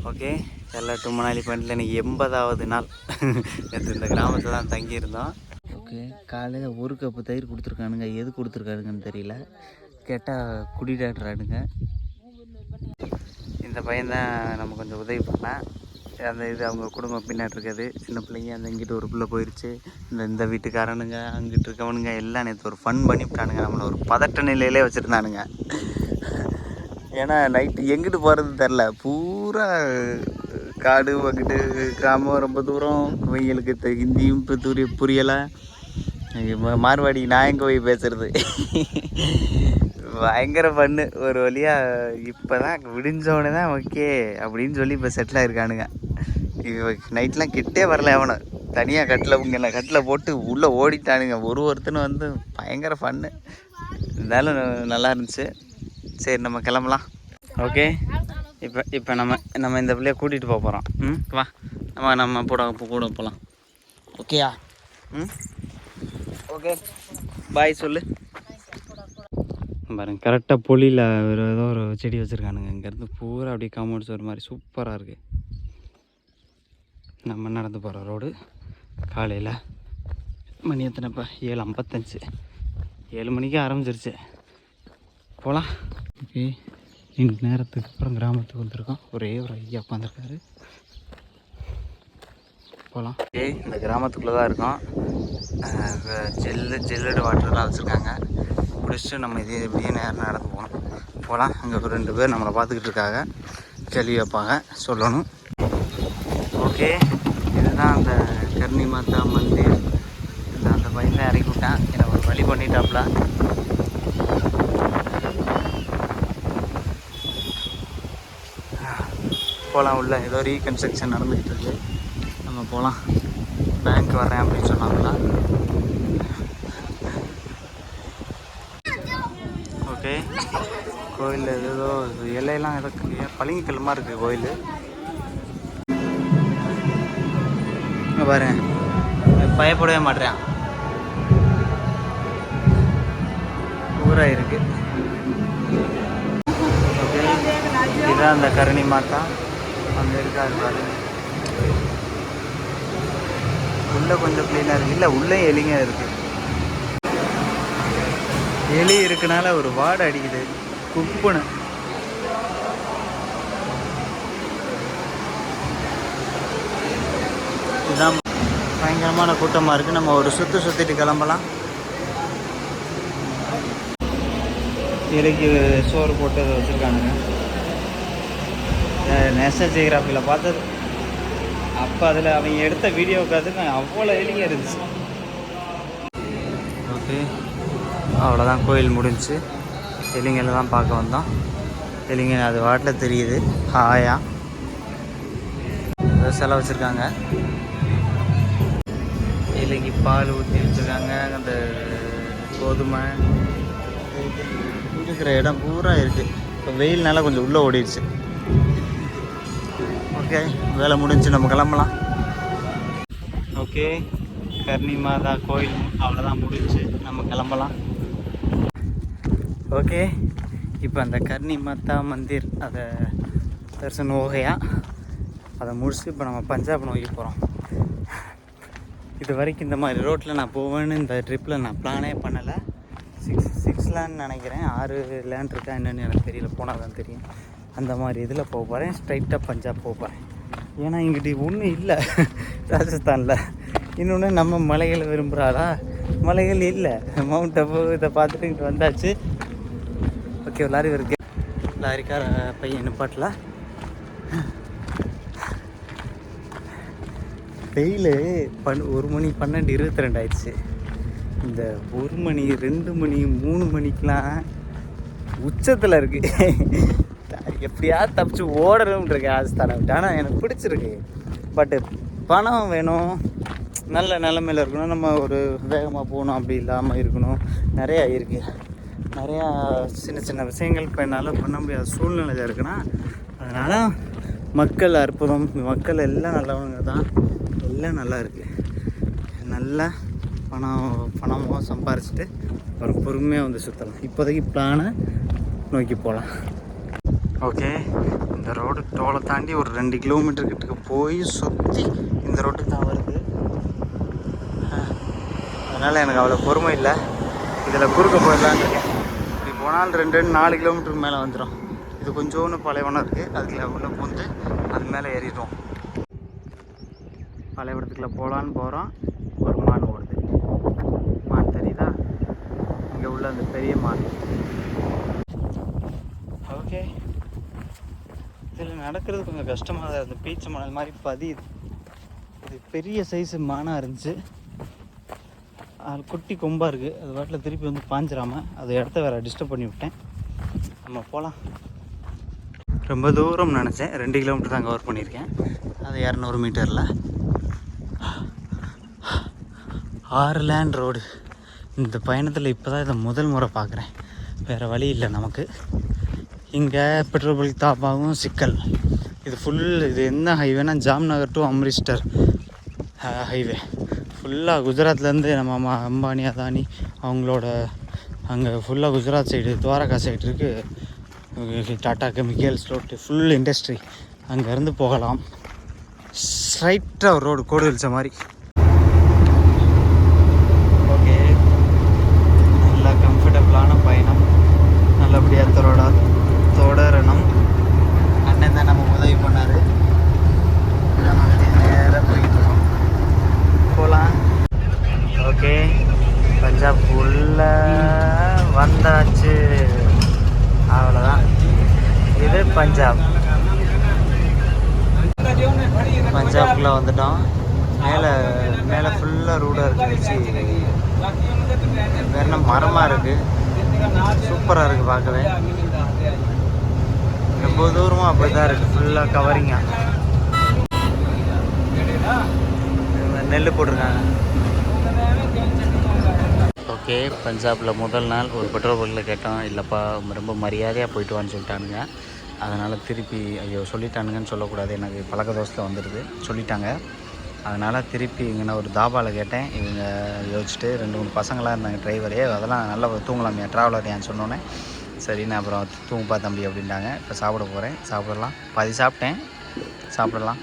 Okay, எல்லா மணாலி பாயிண்டில் இன்றைக்கி 80வது நாள். நேற்று இந்த கிராமத்தில் தான் தங்கியிருந்தோம். ஓகே, காலையில் ஒரு கப்பு தயிர் கொடுத்துருக்கானுங்க. எது கொடுத்துருக்கானுங்கன்னு தெரியல. கேட்டால் குடி டாக்டர் ஆடுங்க. இந்த பையன்தான் நம்ம கொஞ்சம் உதவி பண்ணேன். அந்த இது அவங்க குடும்பம் பின்னாடி இருக்காது. சின்ன பிள்ளைங்க அந்த இங்கிட்டு ஒரு பிள்ளை போயிடுச்சு. இந்த வீட்டுக்காரனுங்க அங்கிட்டு இருக்கவனுங்க எல்லாம் நேற்று ஒரு ஃபன் பண்ணிவிட்டானுங்க. நம்மளை ஒரு பதட்ட நிலையிலே வச்சுருந்தானுங்க. ஏன்னா நைட்டு எங்கிட்டு போகிறது தெரில. பூரா காடு பக்கிட்டு கிராமம், ரொம்ப தூரம். இவங்களுக்கு ஹிந்தியும் இப்போ புரியலை. மார்வாடி நான் எங்கே போய் பேசுறது. பயங்கர பண்ணு. ஒரு வழியாக இப்போ தான் விடிஞ்சோடனே தான் ஓகே அப்படின்னு சொல்லி இப்போ செட்டில் ஆகிருக்கானுங்க. நைட்லாம் கிட்டே வரல. அவனை தனியாக கட்டில் போட்டு உள்ளே ஓடிட்டானுங்க. ஒருத்தனும் வந்து பயங்கர ஃபன்னு. இருந்தாலும் நல்லா இருந்துச்சு. சரி, நம்ம கிளம்பலாம். ஓகே, இப்போ நம்ம இந்த பிள்ளைய கூட்டிகிட்டு போக போகிறோம். வா, நம்ம கூட போகலாம். ஓகேயா? ஓகே, பாய் சொல்லு. பாருங்க, கரெக்டாக பொலியில் ஏதோ ஒரு செடி வச்சுருக்கானுங்க. இங்கேருந்து பூரா அப்படியே காம்பவுண்ட்ஸ் ஒரு மாதிரி சூப்பராக இருக்குது. நம்ம நடந்து போகிற ரோடு. காலையில் மணி எத்தனைப்பா? 7:55. 7 மணிக்கு ஆரம்பிச்சிருச்சு. போகலாம். ஓகே, இன்னும் நேரத்துக்கு அப்புறம் கிராமத்துக்கு வந்திருக்கோம். ஒரே ஒரு ஐயா உட்காந்துருக்காரு. போகலாம். ஓகே, இந்த கிராமத்துக்குள்ளே தான் இருக்கோம். ஜெல்லடு வாட்டர்லாம் வச்சுருக்காங்க. குடிச்சிட்டு நம்ம இப்படியே நேரம் நடந்து போகலாம். அங்கே ஒரு 2 பேர் நம்மளை பார்த்துக்கிட்டு இருக்காங்க. கேள்வி வைப்பாங்க, சொல்லணும். ஓகே, இதுதான் அந்த கர்ணி மாதா மந்திர். அந்த பையன் தான் இறக்கி விட்டேன். என்னை ஒரு வழி பண்ணிட்டாப்புல. போகலாம். உள்ள ஏதோ ரீகன்ஸ்ட்ரக்ஷன் நடந்துக்கிட்டு இருக்குது. நம்ம போகலாம். பேங்க் வரேன் அப்படின்னு சொன்னாங்களா. ஓகே, கோயில் ஏதோ இலையெல்லாம் ஏதோ பளிங்கு மாதிரி இருக்குது கோயில். பாரு, பயப்படவே மாட்டேன். ஊராக இருக்கு. ஓகே, இதுதான் அந்த கருணி மாதா. அங்கே இருக்காது பாருங்க. உள்ளே கொஞ்சம் க்ளீனாக இருக்குது. இல்லை, உள்ளே எலிங்க இருக்குது. எலி இருக்கனால ஒரு வாடை அடிக்குது, குப்புன்னு. இதுதான் பயங்கரமான கூட்டமாக இருக்குது. நம்ம ஒரு சுற்றிட்டு கிளம்பலாம். எலிக்கு சோறு போட்டு அதை வச்சுருக்கானுங்க. நேஷனல் ஜியோகிராஃபியில் பார்த்தது. அப்போ அதில் அவங்க எடுத்த வீடியோவுக்கு அவ்வளோ எலிங்க இருந்துச்சு. ஓகே, அவ்வளோதான், கோயில் முடிஞ்சு. எலிங்களை தான் பார்க்க வந்தோம். எலிங்க அது வாட்டில் தெரியுது. ஹாயா செலவு வச்சுருக்காங்க. எலிக்கு பால் ஊற்றி வச்சுருக்காங்க. அந்த கோதுமை இருக்கிற இடம் பூரா இருக்குது. இப்போ வெயில்னால கொஞ்சம் உள்ளே ஓடிடுச்சு. ஓகே, வேலை முடிஞ்சு நம்ம கிளம்பலாம். ஓகே, கர்ணி மாதா கோயில் அவ்வளோதான் முடிஞ்சு. நம்ம கிளம்பலாம். ஓகே, இப்போ அந்த கர்ணி மாதா மந்திர் அதை தரிசனம் ஓகையா அதை முடிச்சுட்டு இப்போ நம்ம பஞ்சாப் நோக்கி போகிறோம். இது வரைக்கும் இந்த மாதிரி ரோட்டில் நான் போவேன்னு இந்த ட்ரிப்பில் நான் பிளானே பண்ணலை. 6 லேண்ட் நினைக்கிறேன். 6 லேண்ட் இருக்கா என்னென்னு எனக்கு தெரியல. போனால் தான் தெரியும். அந்த மாதிரி இதில் போக போகிறேன். ஸ்ட்ரைட்டாக பஞ்சாப் போக போகிறேன். ஏன்னா இங்கிட்டு ஒன்றும் இல்லை ராஜஸ்தானில். இன்னொன்று நம்ம மலைகளை விரும்புகிறாளா? மலைகள் இல்லை. மவுண்ட் அபு இதை பார்த்துட்டு இங்கிட்டு வந்தாச்சு. ஓகே, ஒரு லாரி இருக்கு. லாரிக்கார பையன் நிப்பாட்டில். வெயில் 1 மணி 12:22 ஆயிடுச்சு. இந்த 1 மணி 2 மணி 3 மணிக்கெலாம் உச்சத்தில் இருக்குது. எப்படியாவது தப்பிச்சு ஓடணும்னு இருக்கேன் ராஜஸ்தானை விட்டு. ஆனால் எனக்கு பிடிச்சிருக்கு. பட்டு பணம் வேணும், நல்ல நிலமையில் இருக்கணும், நம்ம ஒரு வேகமாக போகணும், அப்படி இல்லாமல் இருக்கணும். நிறையா இருக்குது. நிறையா சின்ன விஷயங்கள் இப்போ என்னால் பண்ண முடியாத சூழ்நிலை இருக்குன்னா, அதனால் மக்கள் அற்புதம். மக்கள் எல்லாம் நல்லவங்க தான். எல்லாம் நல்லா இருக்குது. நல்லா பணமாக சம்பாரிச்சிட்டு ஒரு பொறுமையாக வந்து சுற்றலாம். இப்போதைக்கு பிளானை நோக்கி போகலாம். ஓகே, இந்த ரோடு டோலை தாண்டி ஒரு 2 கிலோமீட்டர் கிட்ட போய் சுற்றி இந்த ரோட்டுக்கு தான் வருது. அதனால் எனக்கு அவ்வளோ பொறுமை இல்லை. இதில் குறுக்க போயிடலான்னு இருக்கேன். இப்படி போனால் 4 கிலோமீட்டருக்கு மேலே வந்துடும். இது கொஞ்சோன்னு பழையவனம் இருக்குது, அதுக்குள்ள உள்ள பூந்து அது மேலே ஏறிடுவோம். பழையவனத்துக்குள்ளே போகலான்னு போகிறோம். ஒரு மான் ஓடுது. மான் தெரியுதா? இங்கே உள்ள அந்த பெரிய மான். ஓகே, இதில் நடக்கிறது கொஞ்சம் கஷ்டமாக தான் இருக்குது. பீச்சு மணல் மாதிரி பதியுது. இது பெரிய சைஸு மானாக இருந்துச்சு. அது குட்டி கொம்பாக இருக்குது. அது வாட்டில் திருப்பி வந்து பாஞ்சிடாமல் அது இடத்த வேறு டிஸ்டர்ப் பண்ணி விட்டேன். நம்ம போகலாம். ரொம்ப தூரம் நினச்சேன். 2 கிலோமீட்டர் தான் கவர் பண்ணியிருக்கேன். அது 200 மீட்டரில் 6 லேண்ட் ரோடு. இந்த பயணத்தில் இப்போ தான் இதை முதல் முறை பார்க்குறேன். வேறு வழி இல்லை நமக்கு. இங்கே பெட்ரோல் பங்க் தாப்பாகவும் சிக்கல். இது இது என்ன ஹைவேனா ஜாம்நகர் டு அம்ரிஸ்டர் ஹைவே. ஃபுல்லாக குஜராத்லேருந்து நம்ம அம்பானி அதானி அவங்களோட அங்கே ஃபுல்லாக குஜராத் சைடு துவாரகா சைடு இருக்குது. Tata chemicals road full industry. அங்கேருந்து போகலாம். ஸ்ட்ரைட்டாக ஒரு ரோடு கோடு வச்ச மாதிரி. ஓகே, நல்லா கம்ஃபர்டபுளான பயணம். நல்லபடியாக தொடரணும். அண்ணன் தான் நம்ம உதவி பண்ணார். நேராக போயிட்டுருக்கோம். போகலாம். ஓகே, பஞ்சாப் உள்ள வந்தாச்சு. அவ்வளோதான், இது பஞ்சாப். பஞ்சாப்குள்ளே வந்துட்டோம். மேலே ஃபுல்லாக ரூடாக இருந்துச்சு. வேறு மரமாக இருக்குது. சூப்பராக இருக்குது பார்க்கவே. ரொம்ப தூரமாக அப்படி தான் இருக்குது. ஃபுல்லாக கவரிங்காக நெல் போட்டிருக்காங்க. ஓகே, பஞ்சாபில் முதல் நாள் ஒரு பெட்ரோல் பங்கில் கேட்டோம். இல்லைப்பா ரொம்ப மரியாதையாக போயிட்டு வான்னு சொல்லிட்டானுங்க. அதனால் திருப்பி ஐயோ சொல்லிட்டானுங்கன்னு சொல்லக்கூடாது, எனக்கு பழக்க தோசத்தில் வந்துடுது, சொல்லிட்டாங்க. அதனால் திருப்பி இங்கே ஒரு தாபாவில் கேட்டேன். இவங்க யோசிச்சுட்டு 2-3 பசங்களாக இருந்தாங்க டிரைவரே. அதெல்லாம் நல்லா தூங்கலாமே ட்ராவலர் ஏன்னு சொன்னோன்னே சரின்னு அப்புறம் தூங்குப்பா தம்பி அப்படின்ட்டாங்க. இப்போ சாப்பிட போகிறேன். சாப்பிடலாம். பாதி சாப்பிட்டேன், சாப்பிடலாம்.